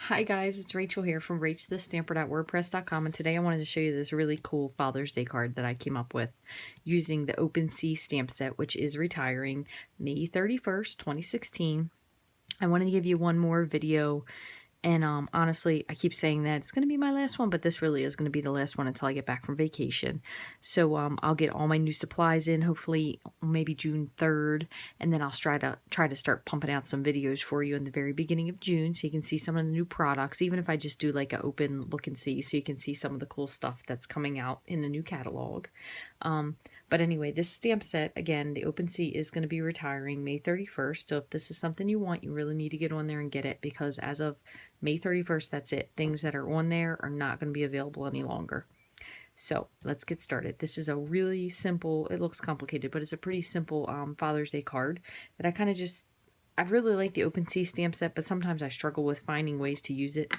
Hi guys, it's Rachel here from Rachthestamper.wordpress.com, and today I wanted to show you this really cool Father's Day card that I came up with using the Open Sea stamp set, which is retiring May 31st, 2016. I wanted to give you one more video, and honestly, I keep saying that it's going to be my last one, but this really is going to be the last one until I get back from vacation. So I'll get all my new supplies in, hopefully maybe June 3rd, and then I'll try to start pumping out some videos for you in the very beginning of June so you can see some of the new products, even if I just do like an open look and see, so you can see some of the cool stuff that's coming out in the new catalog. But anyway, this stamp set, again, the Open Sea is going to be retiring May 31st. So if this is something you want, you really need to get on there and get it, because as of May 31st, that's it. Things that are on there are not going to be available any longer. So let's get started. This is a really simple, it looks complicated, but it's a pretty simple Father's Day card that I really like the Open Sea stamp set, but sometimes I struggle with finding ways to use it.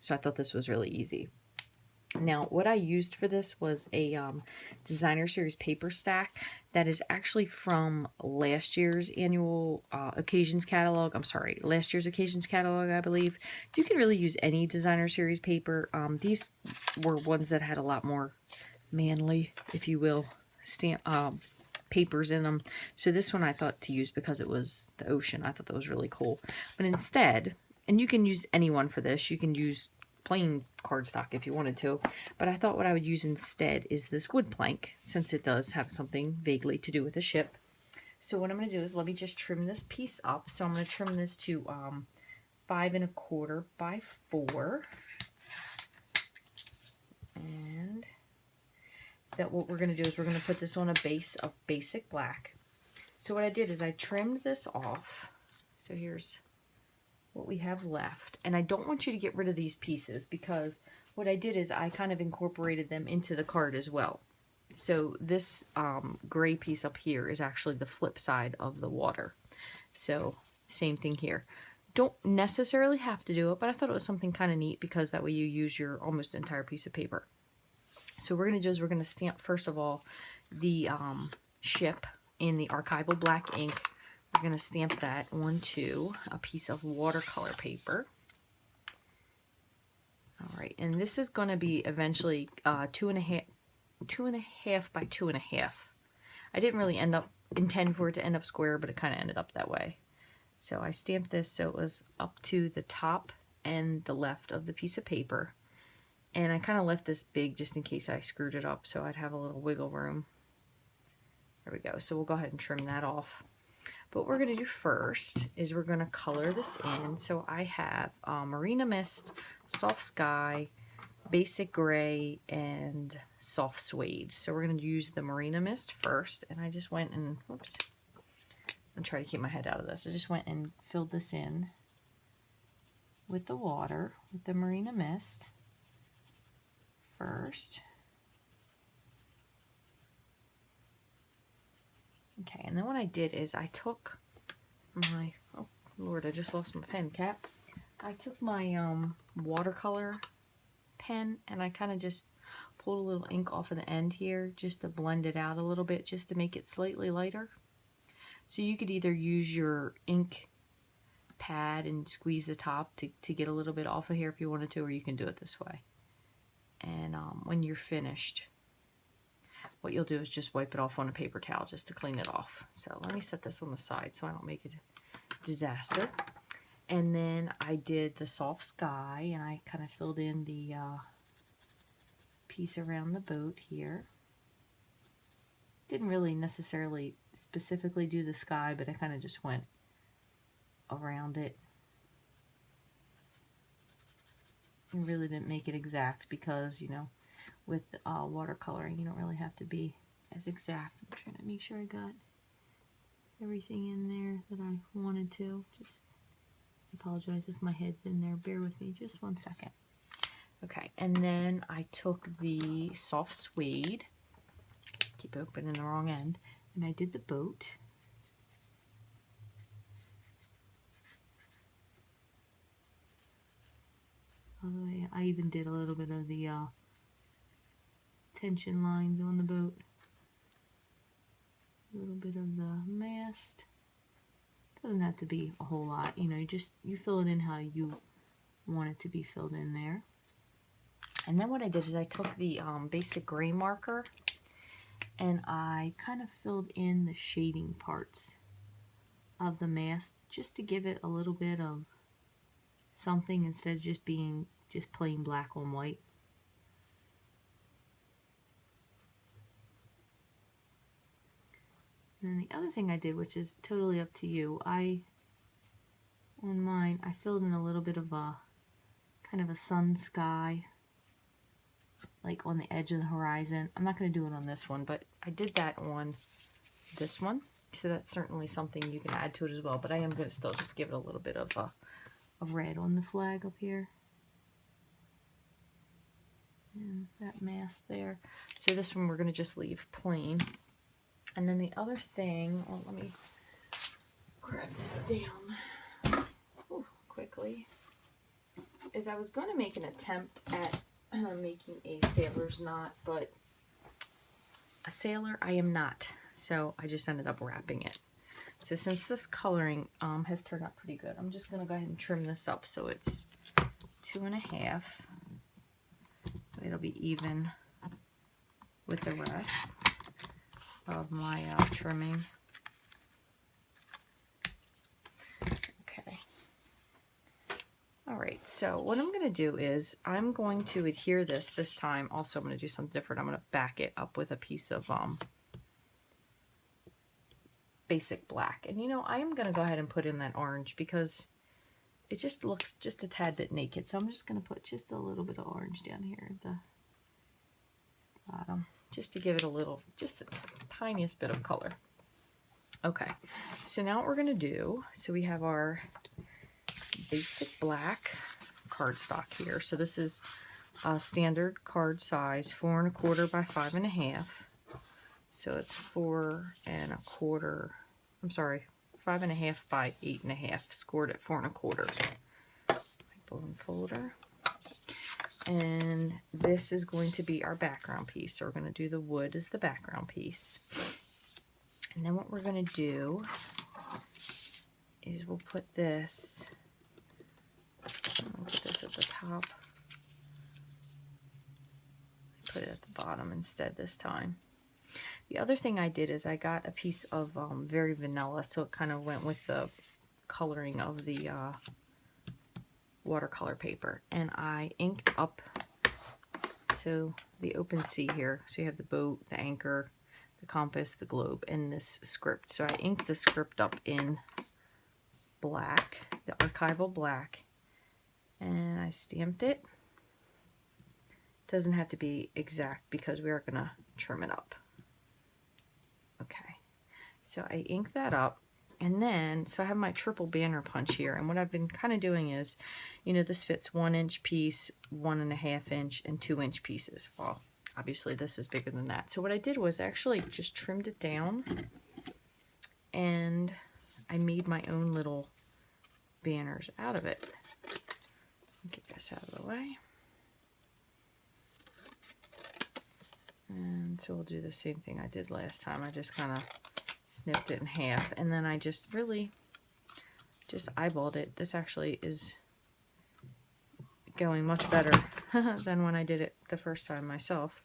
So I thought this was really easy. Now, what I used for this was a designer series paper stack that is actually from last year's annual occasions catalog. I'm sorry, last year's occasions catalog, I believe. You can really use any designer series paper. These were ones that had a lot more manly, if you will, stamp papers in them. So this one I thought to use because it was the ocean. I thought that was really cool. But instead, and you can use any one for this. You can use plain cardstock if you wanted to, but I thought what I would use instead is this wood plank, since it does have something vaguely to do with a ship. So what I'm going to do is let me just trim this piece up. So I'm going to trim this to 5 1/4 by 4, and that what we're going to do is we're going to put this on a base of basic black. So what I did is I trimmed this off. So here's what we have left, and I don't want you to get rid of these pieces, because what I did is I kind of incorporated them into the card as well. So this gray piece up here is actually the flip side of the water. So same thing here. Don't necessarily have to do it, but I thought it was something kind of neat, because that way you use your almost entire piece of paper. So what we're going to do is we're going to stamp first of all the ship in the archival black ink. We're going to stamp that onto a piece of watercolor paper. All right, and this is going to be eventually 2.5 by 2.5. I didn't really intend for it to end up square, but it kind of ended up that way. So I stamped this so it was up to the top and the left of the piece of paper. And I kind of left this big just in case I screwed it up, so I'd have a little wiggle room. There we go. So we'll go ahead and trim that off. But what we're going to do first is we're going to color this in. So I have Marina Mist, Soft Sky, Basic Gray, and Soft Suede. So we're going to use the Marina Mist first. And I just went and, whoops, I'm trying to keep my head out of this. I just went and filled this in with the water, with the Marina Mist first. Okay, and then what I did is I took my, oh Lord, I just lost my pen cap. I took my watercolor pen and I kind of just pulled a little ink off of the end here just to blend it out a little bit, just to make it slightly lighter. So you could either use your ink pad and squeeze the top to get a little bit off of here if you wanted to, or you can do it this way. And when you're finished, what you'll do is just wipe it off on a paper towel just to clean it off. So let me set this on the side so I don't make it a disaster. And then I did the Soft Sky, and I kind of filled in the piece around the boat here. Didn't really necessarily specifically do the sky, but I kind of just went around it. I really didn't make it exact because, you know, with watercoloring, you don't really have to be as exact. I'm trying to make sure I got everything in there that I wanted to. Just apologize if my head's in there. Bear with me just 1 second. Okay, and then I took the Soft Suede, keep opening the wrong end, and I did the boat. All the way, I even did a little bit of the tension lines on the boat. A little bit of the mast. Doesn't have to be a whole lot, you know, you fill it in how you want it to be filled in there. And then what I did is I took the basic gray marker and I kind of filled in the shading parts of the mask just to give it a little bit of something instead of just being just plain black on white. And then the other thing I did, which is totally up to you, on mine, I filled in a little bit of a kind of a sun sky, like on the edge of the horizon. I'm not going to do it on this one, but I did that on this one. So that's certainly something you can add to it as well. But I am going to still just give it a little bit of red on the flag up here. And that mask there. So this one we're going to just leave plain. And then the other thing, well, let me grab this down quickly, is I was going to make an attempt at making a sailor's knot, but a sailor I am not, so I just ended up wrapping it. So since this coloring has turned out pretty good, I'm just going to go ahead and trim this up so it's 2.5. It'll be even with the rest of my trimming. Okay. Alright, so what I'm going to do is I'm going to adhere this time. Also, I'm going to do something different. I'm going to back it up with a piece of basic black. And you know, I am going to go ahead and put in that orange because it just looks just a tad bit naked. So I'm just going to put just a little bit of orange down here at the bottom, just to give it a little, just the tiniest bit of color. Okay, so now what we're going to do, so we have our basic black cardstock here. So this is a standard card size, 4 1/4 by 5 1/2. So it's 4 1/4, I'm sorry, 5 1/2 by 8 1/2, scored at 4 1/4. My bone folder. And this is going to be our background piece. So we're going to do the wood as the background piece. And then what we're going to do is we'll put this, at the top. Put it at the bottom instead this time. The other thing I did is I got a piece of very vanilla, so it kind of went with the coloring of the watercolor paper, and I inked up so the open sea here. So you have the boat, the anchor, the compass, the globe, and this script. So I inked the script up in black, the archival black, and I stamped it. Doesn't have to be exact because we are going to trim it up. Okay, so I inked that up. And then, so I have my triple banner punch here, and what I've been kind of doing is, you know, this fits 1 inch piece, 1 1/2 inch, and 2 inch pieces. Well, obviously this is bigger than that. So what I did was actually just trimmed it down, and I made my own little banners out of it. Get this out of the way. And so we'll do the same thing I did last time. I just kind of snipped it in half, and then I just really just eyeballed it. This actually is going much better than when I did it the first time myself.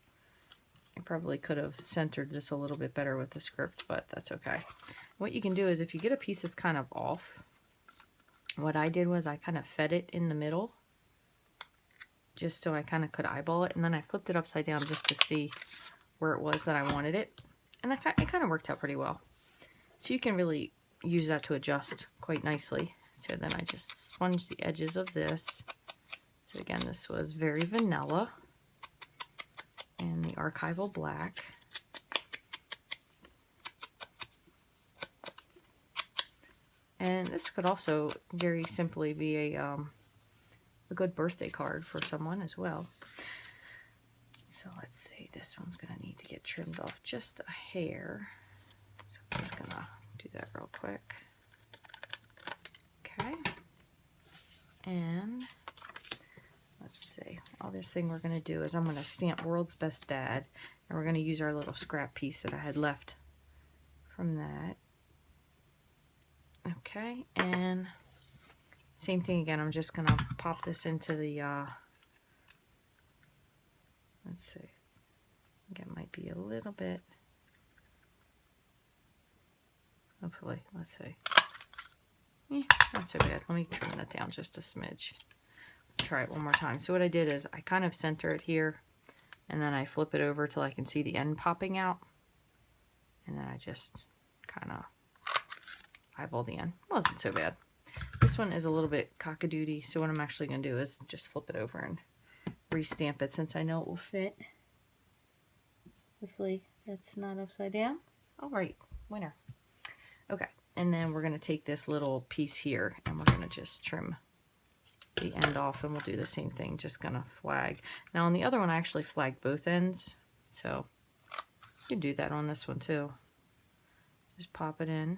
I probably could have centered this a little bit better with the script, but that's okay. What you can do is if you get a piece that's kind of off, what I did was I kind of fed it in the middle just so I kind of could eyeball it, and then I flipped it upside down just to see where it was that I wanted it, and it kind of worked out pretty well. So you can really use that to adjust quite nicely. So then I just sponged the edges of this. So again, this was very vanilla and the archival black. And this could also very simply be a good birthday card for someone as well. So let's see, this one's going to need to get trimmed off just a hair. So I'm just going to do that real quick. Okay. And let's see, other thing we're going to do is I'm going to stamp World's Best Dad, and we're going to use our little scrap piece that I had left from that. Okay, and Same thing again, I'm just going to pop this into the, let's see, I think it might be a little bit, hopefully, let's see. Not so bad. Let me trim that down just a smidge. Try it one more time. So what I did is I kind of center it here, and then I flip it over till I can see the end popping out, and then I just kind of eyeball the end. Wasn't so bad. This one is a little bit cockadoodie, so what I'm actually going to do is just flip it over and re-stamp it since I know it will fit. Hopefully that's not upside down. All right, winner. Okay, and then we're going to take this little piece here and we're going to just trim the end off, and we'll do the same thing, just going to flag. Now on the other one I actually flagged both ends, so you can do that on this one too. Just pop it in,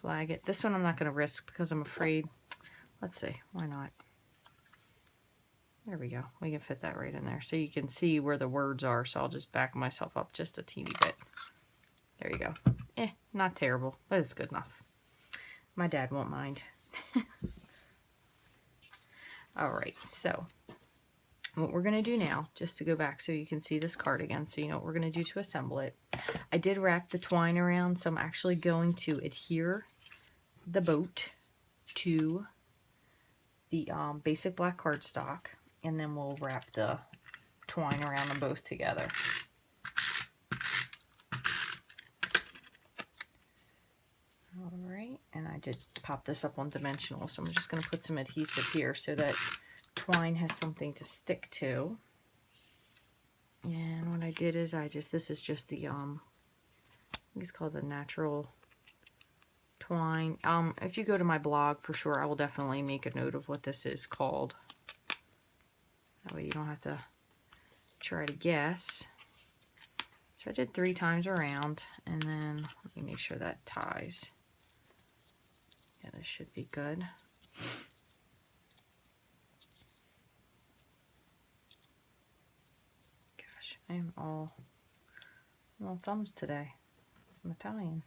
flag it. This one I'm not going to risk because I'm afraid, let's see, why not? There we go. We can fit that right in there. So you can see where the words are. So I'll just back myself up just a teeny bit. There you go. Not terrible, but it's good enough. My dad won't mind. Alright, so what we're going to do now, just to go back so you can see this card again, so you know what we're going to do to assemble it. I did wrap the twine around, so I'm actually going to adhere the boat to the basic black cardstock, and then we'll wrap the twine around them both together. Alright, and I did pop this up on dimensional, so I'm just going to put some adhesive here so that twine has something to stick to. And what I did is this is just the, I think it's called the natural twine. If you go to my blog, for sure, I will definitely make a note of what this is called. That way you don't have to try to guess. So I did 3 times around, and then let me make sure that ties. Yeah, this should be good. Gosh, I am all thumbs today. I'm Italian.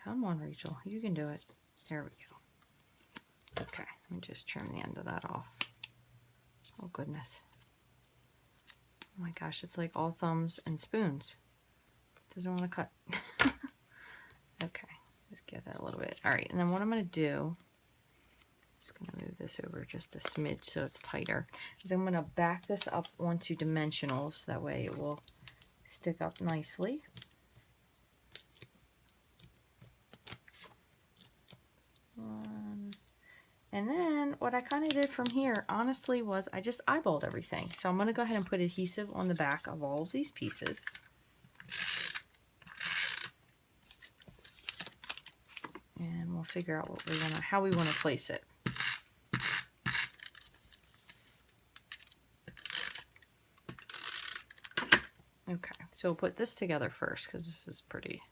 Come on, Rachel, you can do it. There we go. Okay, let me just trim the end of that off. Oh goodness. Oh my gosh, it's like all thumbs and spoons. Doesn't want to cut. Okay, just get that a little bit. All right, and then what I'm going to do, just going to move this over just a smidge so it's tighter, is I'm going to back this up onto dimensionals. That way it will stick up nicely. And then what I kind of did from here, honestly, was I just eyeballed everything. So I'm going to go ahead and put adhesive on the back of all of these pieces. And we'll figure out what we want to, how we want to place it. Okay, so we'll put this together first because this is pretty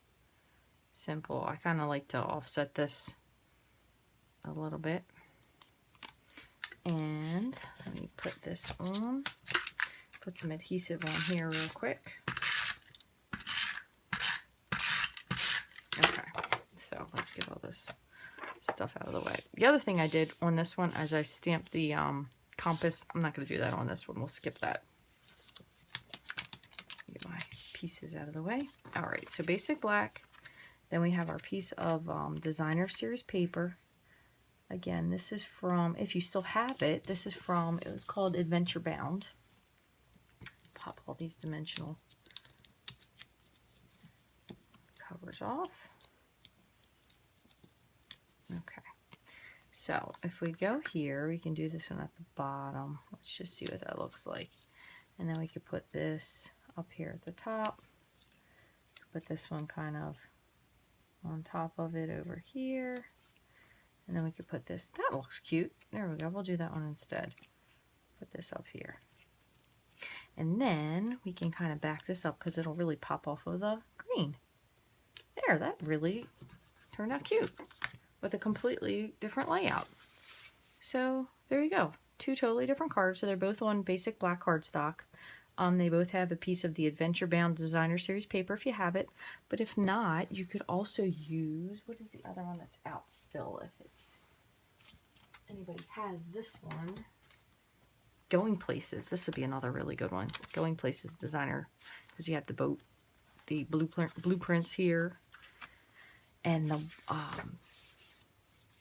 simple. I kind of like to offset this a little bit. And let me put this on. Put some adhesive on here real quick. Okay, so let's get all this stuff out of the way. The other thing I did on this one is I stamped the compass. I'm not going to do that on this one. We'll skip that. Get my pieces out of the way. All right, so basic black. Then we have our piece of designer series paper. Again, this is from, if you still have it, this is from, it was called Adventure Bound. Pop all these dimensional covers off. Okay, so if we go here, we can do this one at the bottom. Let's just see what that looks like. And then we could put this up here at the top. Put this one kind of on top of it over here. And then we could put this, that looks cute. There we go, we'll do that one instead. Put this up here. And then we can kind of back this up because it'll really pop off of the green. There, that really turned out cute with a completely different layout. So there you go. 2 totally different cards. So they're both on basic black cardstock. They both have a piece of the Adventure Bound Designer Series paper if you have it. But if not, you could also use, what is the other one that's out still? If it's anybody has this one, Going Places. This would be another really good one. Going Places Designer, because you have the boat, the blueprints here, and the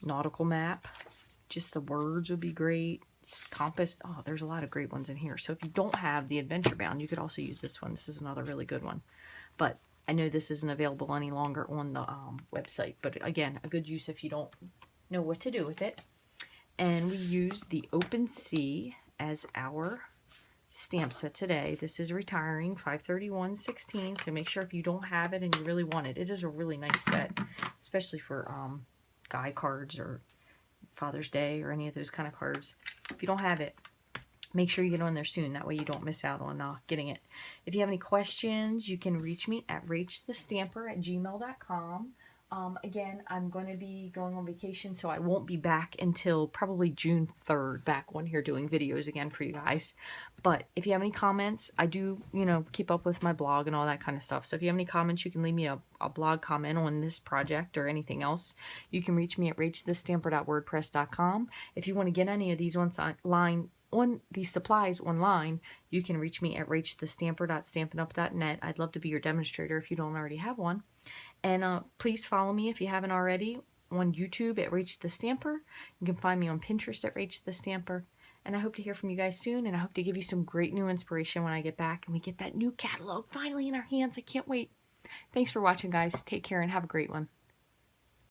nautical map. Just the words would be great. Compass. Oh, there's a lot of great ones in here. So if you don't have the Adventure Bound, you could also use this one. This is another really good one. But I know this isn't available any longer on the website. But again, a good use if you don't know what to do with it. And we use the Open Sea as our stamp set today. This is retiring 5/31/16. So make sure if you don't have it and you really want it, it is a really nice set, especially for guy cards or Father's Day or any of those kind of cards. If you don't have it, make sure you get on there soon. That way you don't miss out on getting it. If you have any questions, you can reach me at rachthestamper@gmail.com. Again, I'm going to be going on vacation, so I won't be back until probably June 3rd, back on here doing videos again for you guys. But if you have any comments, I do, keep up with my blog and all that kind of stuff. So if you have any comments, you can leave me a blog comment on this project or anything else. You can reach me at rachthestamper.wordpress.com. If you want to get any of these on these supplies online, you can reach me at rachthestamper.stampinup.net. I'd love to be your demonstrator if you don't already have one. And please follow me if you haven't already on YouTube at Rach the Stamper. You can find me on Pinterest at Rach the Stamper. And I hope to hear from you guys soon. And I hope to give you some great new inspiration when I get back and we get that new catalog finally in our hands. I can't wait. Thanks for watching, guys. Take care and have a great one.